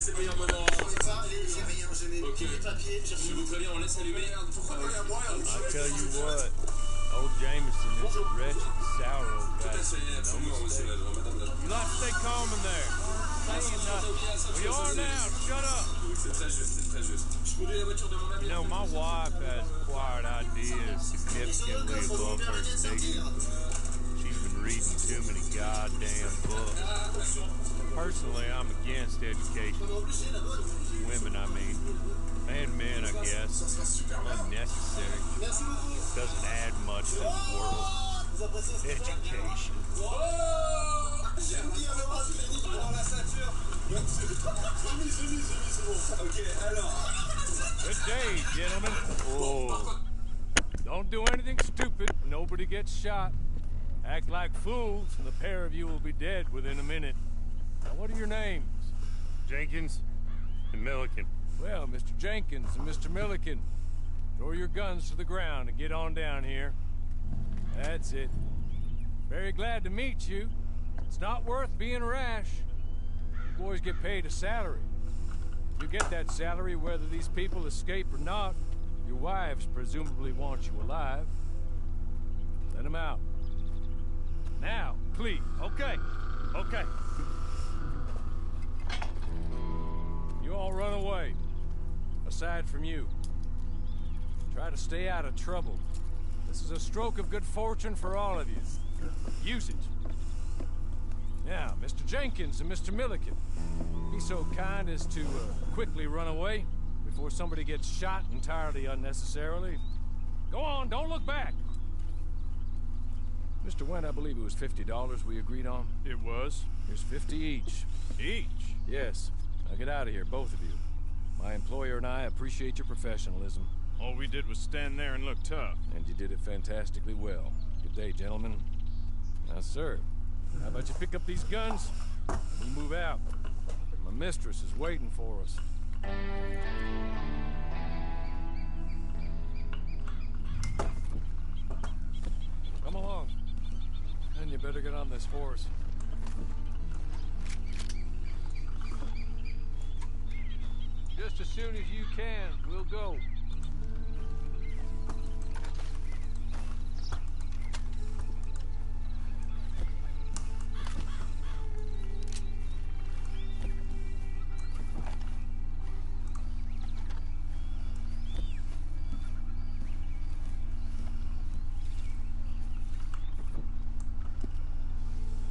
c'est le meilleur moment. J'ai rien, je n'ai Ok. plus de papier. Je vous préviens, on laisse allumer. Pourquoi pas à moi? I'll tell you what, old Jameson is a wretched, sour old Tout à bastard. fait, No absolument, monsieur mistake. madame la... You like to stay calm in there. Saying nothing. We are now. Shut up. Oui, c'est très juste, c'est très juste. Je conduis la voiture de mon ami. You know, my wife has acquired ideas significantly above her station. She's been reading too many goddamn books. Personally, I'm against education. Women, I mean. And men, I guess. Unnecessary. Doesn't add much to the world. Education. J'aime bien le bras de Lenny dans la ceinture. Ok, alors. Good day, gentlemen. Oh. Don't do anything stupid. Nobody gets shot. Act like fools, and the pair of you will be dead within a minute. Now, what are your names? Jenkins and Milliken. Well, Mr. Jenkins and Mr. Milliken, throw your guns to the ground and get on down here. That's it. Very glad to meet you. It's not worth being rash. You boys get paid a salary. You get that salary whether these people escape or not. Your wives presumably want you alive. Let them out. Now, please. Okay. You all run away. Aside from you. Try to stay out of trouble. This is a stroke of good fortune for all of you. Use it. Now, Mr. Jenkins and Mr. Milliken, be so kind as to quickly run away before somebody gets shot entirely unnecessarily. Go on, don't look back. Mr. Wendt, I believe it was $50 we agreed on. It was. Here's 50 each. Each? Yes. Now get out of here, both of you. My employer and I appreciate your professionalism. All we did was stand there and look tough. And you did it fantastically well. Good day, gentlemen. Now, sir, how about you pick up these guns and we move out? My mistress is waiting for us. Come along. And you better get on this horse. Just as soon as you can, we'll go.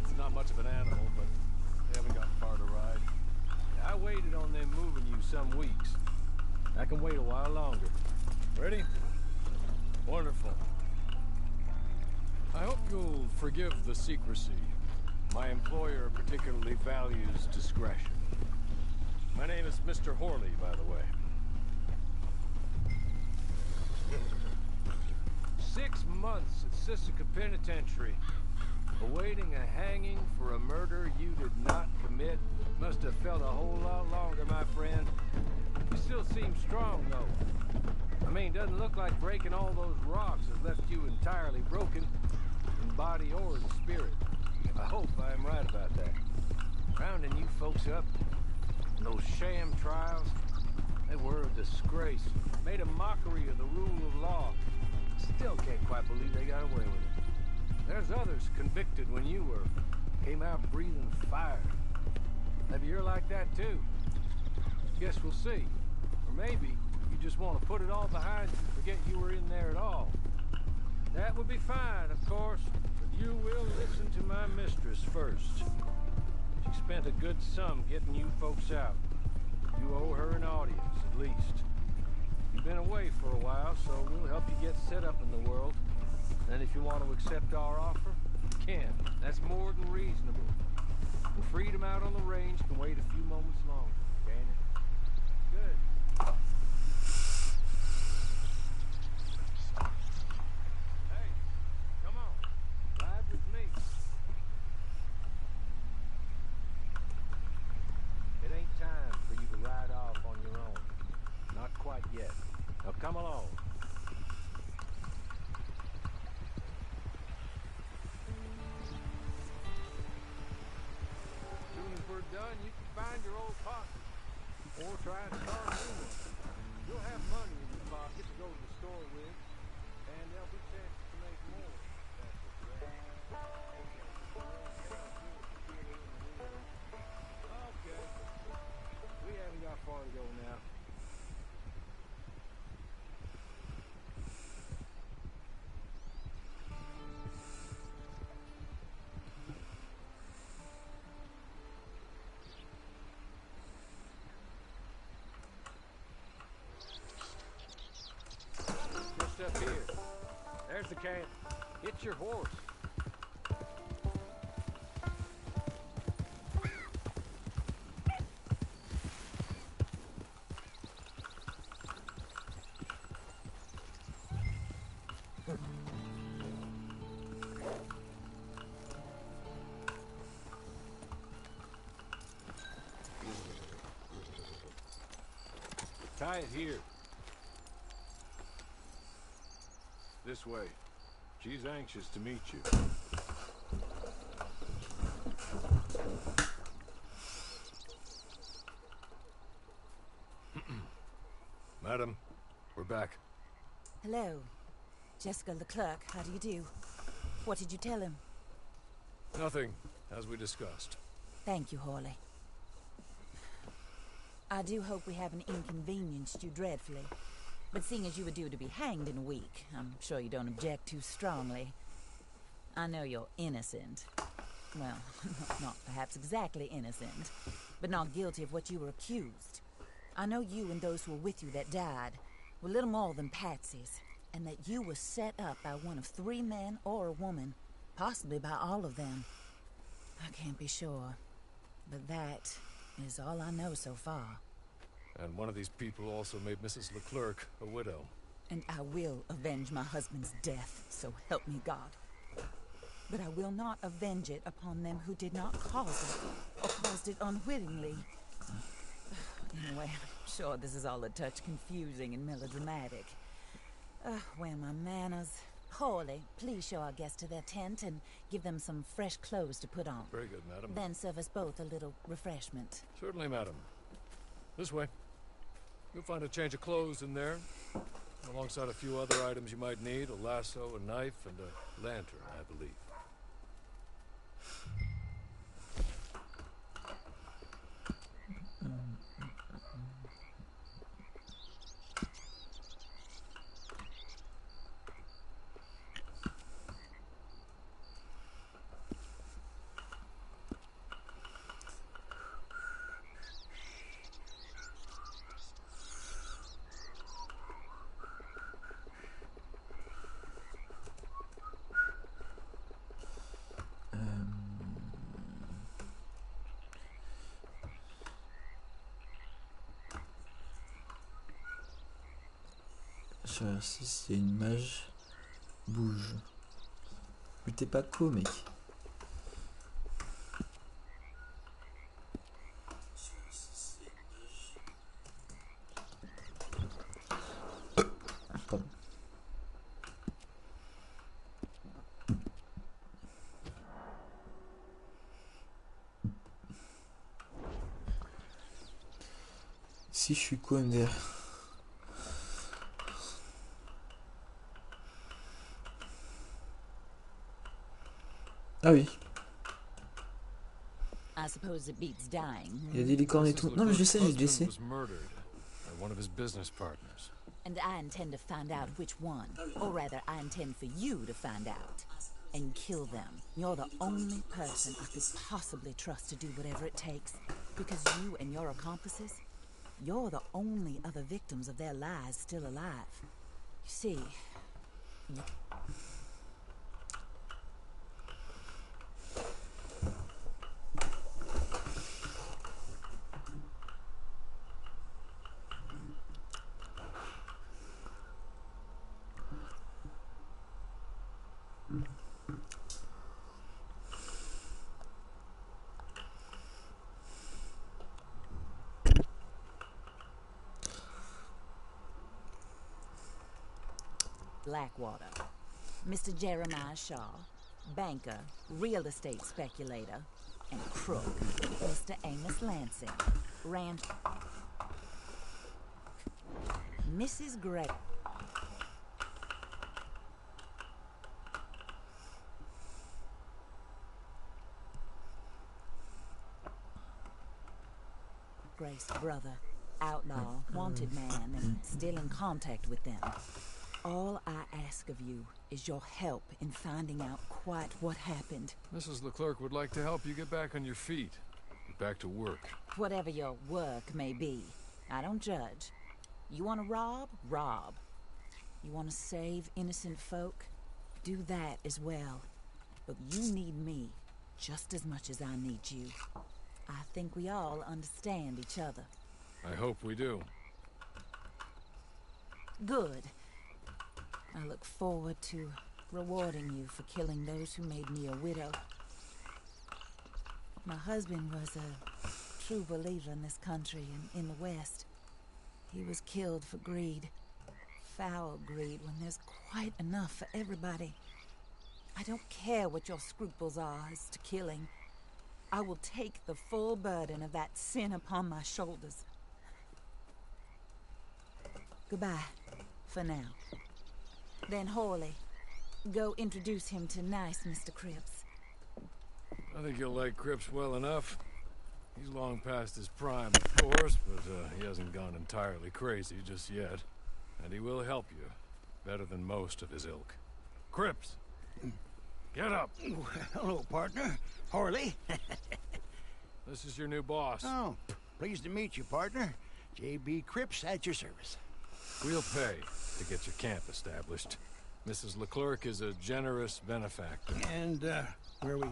It's not much of an animal, but they haven't got far to ride. I waited on them moving you some weeks. I can wait a while longer. Ready? Wonderful. I hope you'll forgive the secrecy. My employer particularly values discretion. My name is Mr. Horley, by the way. 6 months at Sisika Penitentiary, awaiting a hanging for a murder you did not commit. Must have felt a whole lot longer, my friend. You still seem strong, though. I mean, doesn't look like breaking all those rocks has left you entirely broken, in body or in spirit. I hope I am right about that. Rounding you folks up, in those sham trials, they were a disgrace. Made a mockery of the rule of law. Still can't quite believe they got away with it. There's others convicted when you were. Came out breathing fire. Maybe you're like that too. Guess we'll see. Or maybe you just want to put it all behind you and forget you were in there at all. That would be fine, of course, but you will listen to my mistress first. She spent a good sum getting you folks out. You owe her an audience, at least. You've been away for a while, so we'll help you get set up in the world. And if you want to accept our offer, you can. That's more than reasonable. And freedom out on the range can wait a few moments longer, can it? Good. Hey, come on. Ride with me. It ain't time for you to ride off on your own. Not quite yet. Now come along. As soon as we're done, you can find your old posse. can't. Hit your horse. Tie it here. This way. She's anxious to meet you. Madam, we're back. Hello. Jessica Leclerc, how do you do? What did you tell him? Nothing, as we discussed. Thank you, Hawley. I do hope we haven't inconvenienced you dreadfully. But seeing as you were due to be hanged in a week, I'm sure you don't object too strongly. I know you're innocent. Well, not perhaps exactly innocent, but not guilty of what you were accused. I know you and those who were with you that died were little more than patsies, and that you were set up by one of 3 men or a woman, possibly by all of them. I can't be sure, but that is all I know so far. And one of these people also made Mrs. Leclerc a widow. And I will avenge my husband's death, so help me God. But I will not avenge it upon them who did not cause it, or caused it unwittingly. Anyway, I'm sure this is all a touch confusing and melodramatic. Where are my manners? Hawley, please show our guests to their tent and give them some fresh clothes to put on. Very good, madam. Then serve us both a little refreshment. Certainly, madam. This way. You'll find a change of clothes in there, alongside a few other items you might need, a lasso, a knife, and a lantern, I believe. Je vais voir si c'est une mage. Bouge. Mais t'es pas co, mec. Pardon. Si je suis quoi, MDR? Ah oui. I suppose it beats dying. Il y a des licornes et tout. Non mais je sais, j'ai laissé. was murdered by one of his business partners. And I intend to find out which one. Or rather, I intend for you to find out. And kill them. You're the only person I could possibly trust to do whatever it takes. Because you and your accomplices, you're the only other victims of their lies still alive. You see... Blackwater. Mr. Jeremiah Shaw, banker, real estate speculator, and crook. Mr. Amos Lansing, ranch... Mrs. Gray... Grace brother, outlaw, wanted man, and still in contact with them. All I ask of you is your help in finding out quite what happened. Mrs. Leclerc would like to help you get back on your feet. Get back to work. Whatever your work may be, I don't judge. You want to rob? Rob. You want to save innocent folk? do that as well. But you need me just as much as I need you. I think we all understand each other. I hope we do. Good. I look forward to rewarding you for killing those who made me a widow. My husband was a true believer in this country and in the West. He was killed for greed. Foul greed when there's quite enough for everybody. I don't care what your scruples are as to killing. I will take the full burden of that sin upon my shoulders. Goodbye, for now. Then Horley, go introduce him to nice Mr. Cripps. I think you'll like Cripps well enough. He's long past his prime, of course, but he hasn't gone entirely crazy just yet. And he will help you, better than most of his ilk. Cripps, get up. Hello, partner. Horley. This is your new boss. Oh, pleased to meet you, partner. J.B. Cripps at your service. We'll pay to get your camp established. Mrs. Leclerc is a generous benefactor. And, where we...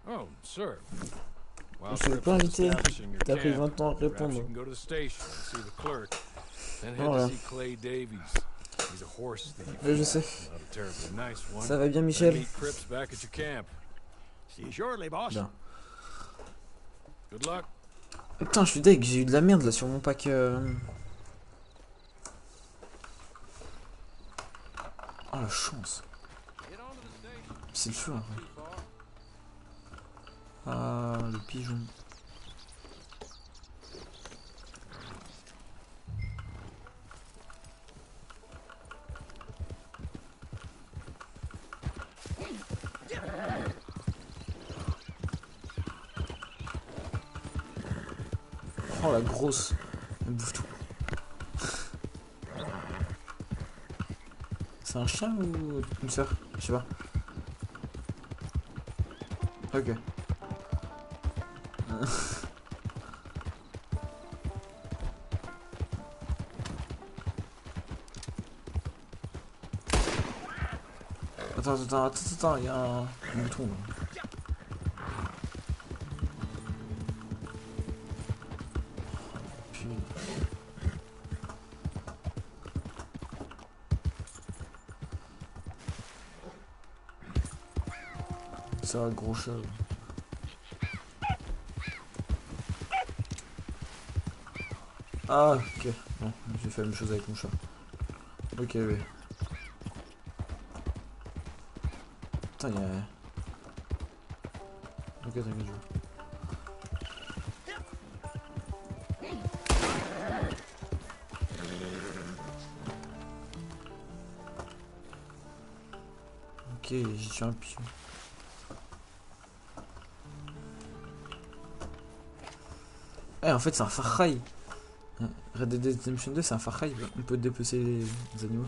Oh, sir. While Je suis Cripps pas is invité. establishing your T'as pris camp, 20 ans à perhaps you répondre. can go to the station and see the clerk. Then head Oh, to là. see Clay Davies. He's a horse thief. Oui, je sais. Not a terribly nice one. Ça va bien, Then Michel? meet Cripps back at your camp. See you shortly, boss. Bien. Good luck. Putain, je suis deg, j'ai eu de la merde là sur mon pack. Oh la chance. Get on to the station. C'est le feu, hein. Too far. Ah, le pigeon. Oh la grosse. Elle bouffe tout. C'est un chien ou une sœur? Je sais pas. Ok. Attends, il y a un bouton là. Puis... Ça va, gros chat. Ah, ok. Bon, j'ai fait la même chose avec mon chat. Ok, oui. Putain, il y a... Ok, t'inquiète, je vois. Ok, j'ai tué un pion. Eh, en fait, c'est un Far Cry. Red Dead Redemption 2, c'est un Far Cry. On peut dépecer les animaux.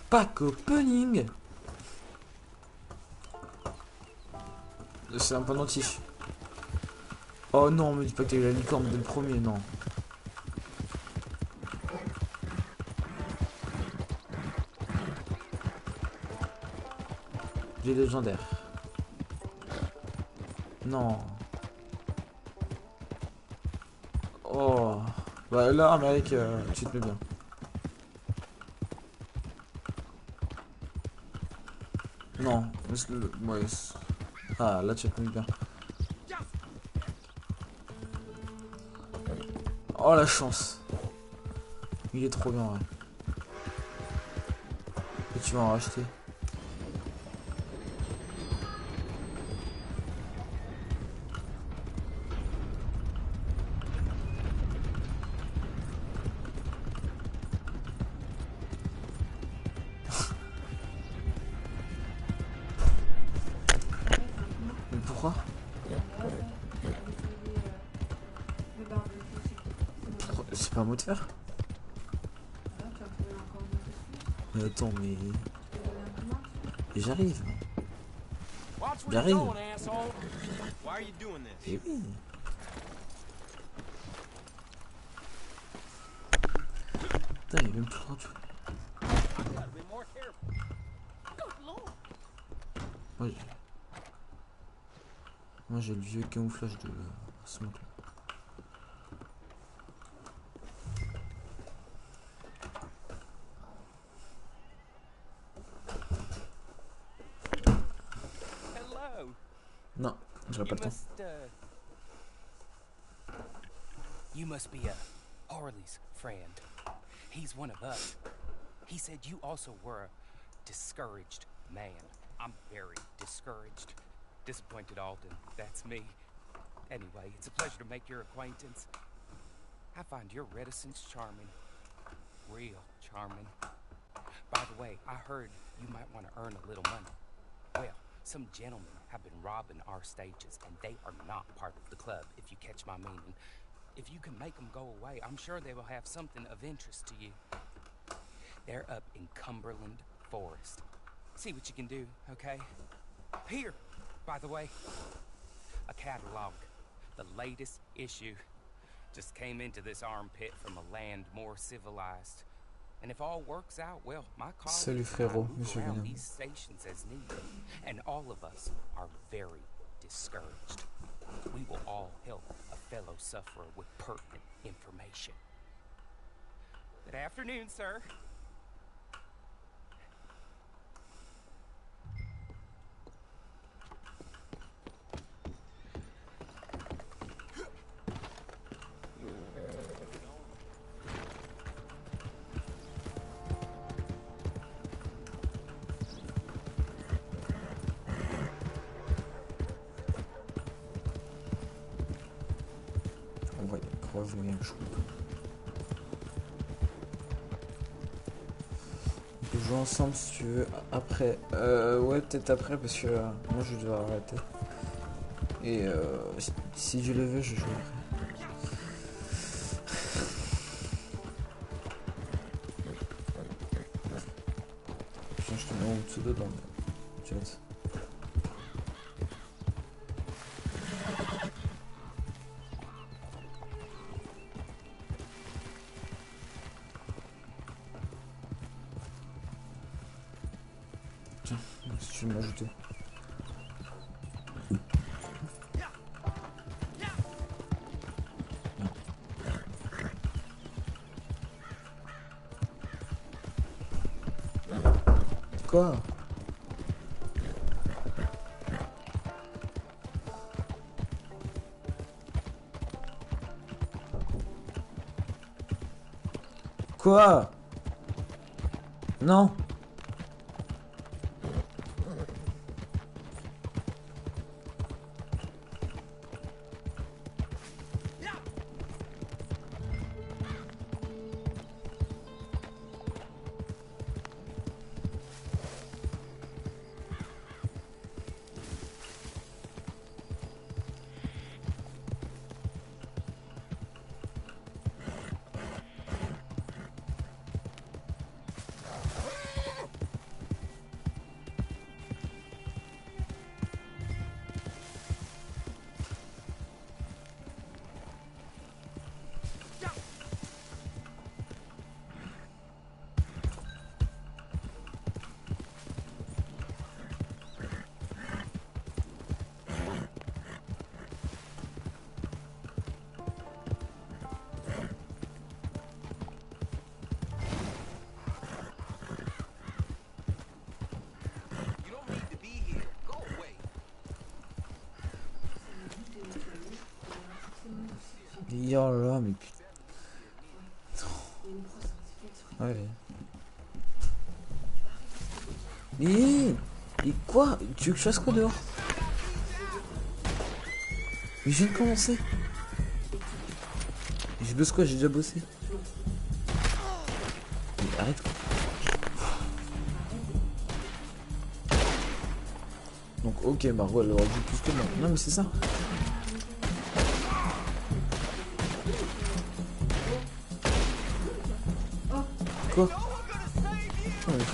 Pack opening. C'est un pendentif. Oh non, me dis pas que t'as eu la licorne dès le premier, non. J'ai légendaire. Non. Oh. Bah là, mec, tu te mets bien. Non. Ouais. Ah, là, tu te mets bien. Oh la chance. Il est trop bien, ouais. Et tu vas en racheter. Mais pourquoi? C'est pas un mot de fer? Mais attends, mais... J'arrive. J'arrive. Et oui. Putain, il y a même plus trop de choses. Moi j'ai le vieux camouflage de Smoke là. Non, j'aurais pas le temps. You must be Harley's friend. He's one of us. He said you also were a discouraged man. I'm very discouraged. Disappointed Alden, that's me. Anyway, it's a pleasure to make your acquaintance. I find your reticence charming. Real charming. By the way, I heard you might want to earn a little money. Well, some gentlemen have been robbing our stages, and they are not part of the club, if you catch my meaning. If you can make them go away, I'm sure they will have something of interest to you. They're up in Cumberland Forest. See what you can do, okay? Here, by the way, a catalog. The latest issue. Just came into this armpit from a land more civilized. And if all works out, well, my Salut colleagues and I frérot, move monsieur around Venom. these stations as needed. And all of us are very discouraged. We will all help a fellow sufferer with pertinent information. Good afternoon, sir. Ouais, grave même chose. On peut jouer ensemble si tu veux après. Ouais, peut-être après parce que moi je dois arrêter. Et si je le veux, je jouerai. Putain, je te mets en dessous dedans. Tu vois. Si tu veux m'ajouter. Quoi? Quoi? Non. Oh là là, mais putain. Ouais. Et quoi? Tu veux que je fasse quoi dehors? Mais je viens de commencer. Je bosse quoi? J'ai déjà bossé. Mais arrête quoi. Donc ok, Margot elle aura dit plus que moi. Non mais c'est ça. Quoi? Oh, mais...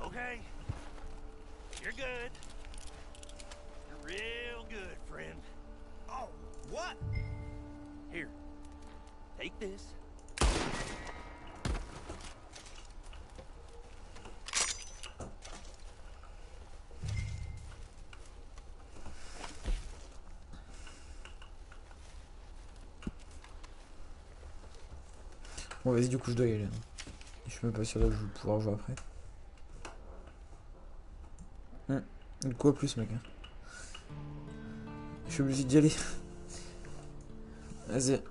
Okay. You're good. You're real good, friend. Oh, what? Here. Take this. Bon vas-y, du coup je dois y aller. Je suis même pas sûr que je vais pouvoir jouer après. Quoi plus mec hein. Je suis obligé d'y aller. Vas-y.